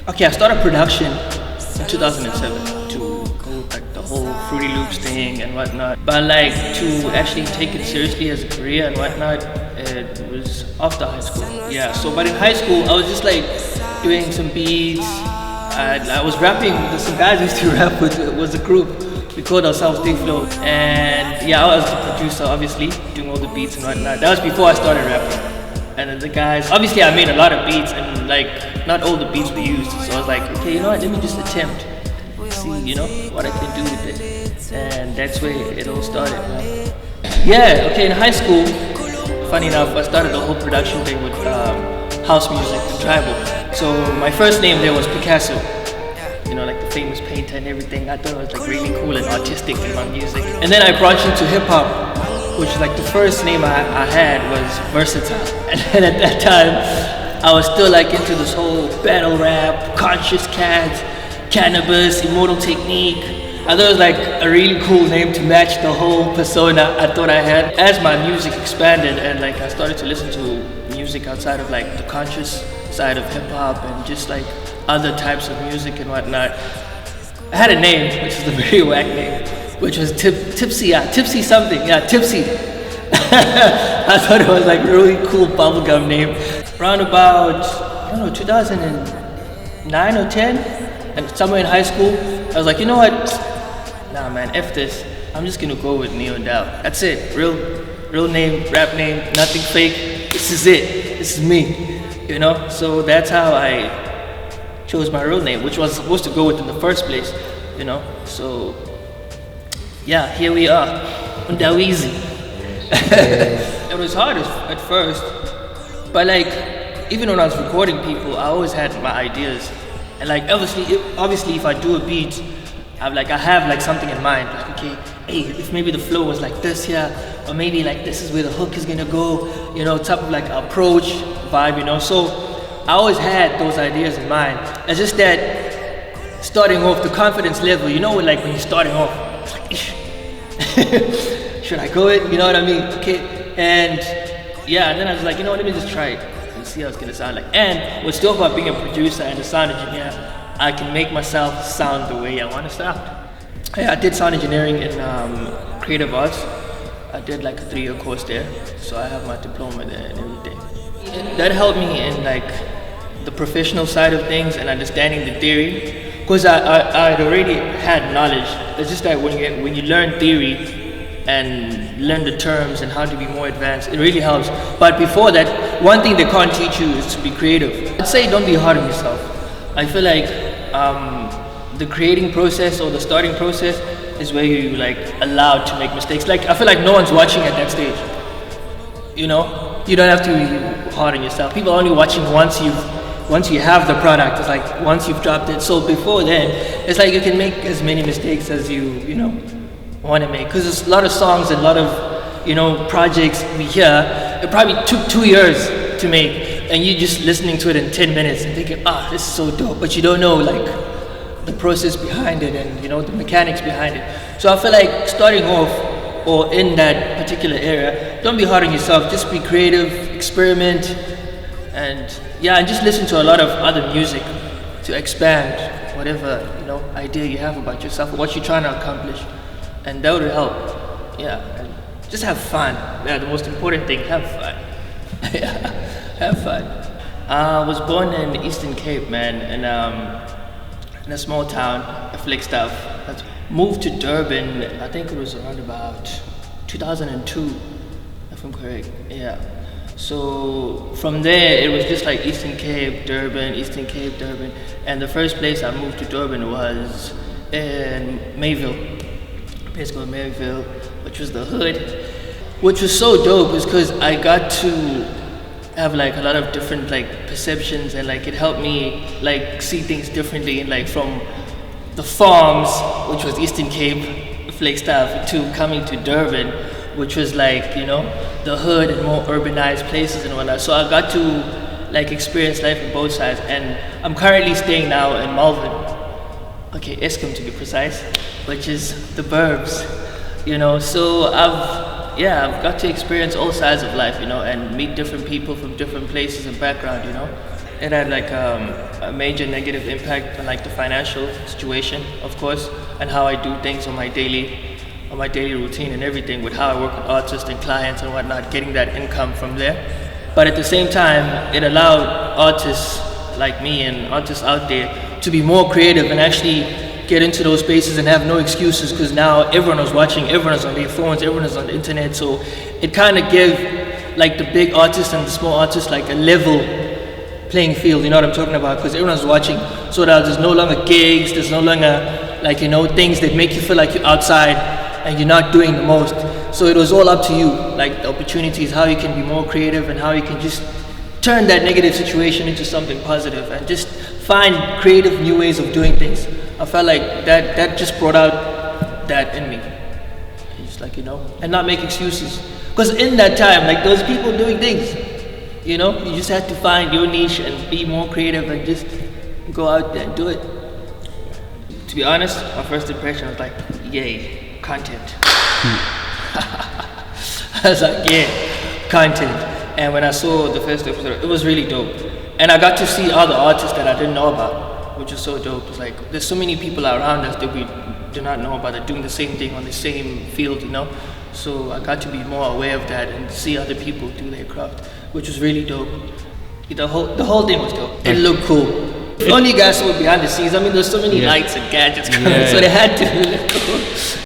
Okay, I started production in 2007 to go with like the whole Fruity Loops thing and whatnot. But like to actually take it seriously as a career and whatnot, it was after high school. Yeah, so but in high school I was just like doing some beats. I was rapping with some guys I used to rap with. It was a group. We called ourselves Big Flow. And yeah, I was the producer, obviously, doing all the beats and whatnot. That was before I started rapping. And then the guys, obviously I made a lot of beats and like not all the beats were used. So I was like, okay, you know what, let me just attempt. See, you know, what I can do with it. And that's where it all started, man. Yeah, okay, in high school, funny enough, I started the whole production thing with house music and tribal. So my first name there was Picasso. You know, like the famous painter and everything. I thought it was like really cool and artistic in my music. And then I branched into hip hop, which like the first name I had was Versatile. And then at that time, I was still like into this whole battle rap, conscious cats, cannabis, immortal technique. I thought it was like a really cool name to match the whole persona I thought I had. As my music expanded and like I started to listen to music outside of like the conscious side of hip hop and just like other types of music and whatnot, I had a name, which is a very whack name, which was Tipsy something, Tipsy. I thought it was like a really cool bubblegum name. Around about, I don't know, 2009 or 10, and somewhere in high school, I was like, you know what? Nah man, F this. I'm just gonna go with Neo Ndawo. That's it. Real name, rap name, nothing fake. This is it. This is me. You know? So that's how I chose my real name, which was supposed to go with in the first place, you know. So yeah, here we are, Ndaweezy. It was hard at first, but like even when I was recording people, I always had my ideas, and like obviously if I do a beat, I have like something in mind, like okay, hey, if maybe the flow was like this here, or maybe like this is where the hook is gonna go, you know, type of like approach vibe, you know. So I always had those ideas in mind. It's just that starting off, the confidence level, you know, like when you're starting off, it's like, should I go it? You know what I mean? Okay. And yeah, and then I was like, you know what, let me just try it and see how it's gonna sound like. And what's dope about being a producer and a sound engineer, I can make myself sound the way I want to sound. I did sound engineering in creative arts. I did like a 3-year course there, so I have my diploma there and everything. That helped me in like the professional side of things and understanding the theory, because I'd already had knowledge. It's just that when you learn theory and learn the terms and how to be more advanced, it really helps. But before that, one thing they can't teach you is to be creative. I'd say don't be hard on yourself. I feel like the creating process or the starting process is where you like allowed to make mistakes. Like I feel like no one's watching at that stage. You know, you don't have to be hard on yourself. People are only watching once you have the product. It's like once you've dropped it. So before then, it's like you can make as many mistakes as you know want to make. Because there's a lot of songs and a lot of projects we hear. It probably took 2 years to make, and you just listening to it in 10 minutes and thinking, this is so dope. But you don't know like the process behind it and the mechanics behind it. So I feel like starting off or in that particular area, don't be hard on yourself. Just be creative, experiment, and just listen to a lot of other music to expand whatever idea you have about yourself or what you're trying to accomplish, and that would help. And just have fun. The most important thing, have fun. Have fun. I was born in the Eastern Cape, man, and in a small town, Flagstaff. Moved to Durban, I think it was around about 2002, if I'm correct. So from there, it was just like Eastern Cape, Durban, Eastern Cape, Durban. And the first place I moved to Durban was in Mayville, a place called Mayville, which was the hood. Which was so dope is because I got to have like a lot of different like perceptions, and like it helped me like see things differently, and like from the farms, which was Eastern Cape, Flagstaff, to coming to Durban, which was like, the hood and more urbanized places and whatnot. So I got to like experience life on both sides, and I'm currently staying now in Malvern. Okay, Eskom to be precise, which is the burbs, So I've got to experience all sides of life, and meet different people from different places and background, it had like a major negative impact on like the financial situation, of course, and how I do things on my daily routine and everything, with how I work with artists and clients and whatnot, getting that income from there. But at the same time, it allowed artists like me and artists out there to be more creative and actually get into those spaces and have no excuses, because now everyone was watching, everyone is on their phones, everyone is on the internet. So it kind of gave like the big artists and the small artists like a level playing field, you know what I'm talking about? Because everyone was watching, so that there's no longer gigs, there's no longer like, you know, things that make you feel like you're outside and you're not doing the most. So it was all up to you, like the opportunities, how you can be more creative and how you can just turn that negative situation into something positive and just find creative new ways of doing things. I felt like that just brought out that in me. Just like, you know, and not make excuses. Because in that time, like those people doing things, you know, you just had to find your niche and be more creative and just go out there and do it. To be honest, my first impression was like, yay, content. I was like, yeah, content. And when I saw the first episode, it was really dope. And I got to see other artists that I didn't know about, which was so dope. It's like, there's so many people around us that we do not know about, that are doing the same thing on the same field, you know? So I got to be more aware of that and see other people do their craft, which was really dope. The whole thing was dope. It looked cool. Only guys saw behind the scenes. I mean, there's so many lights and gadgets coming, so they had to look cool.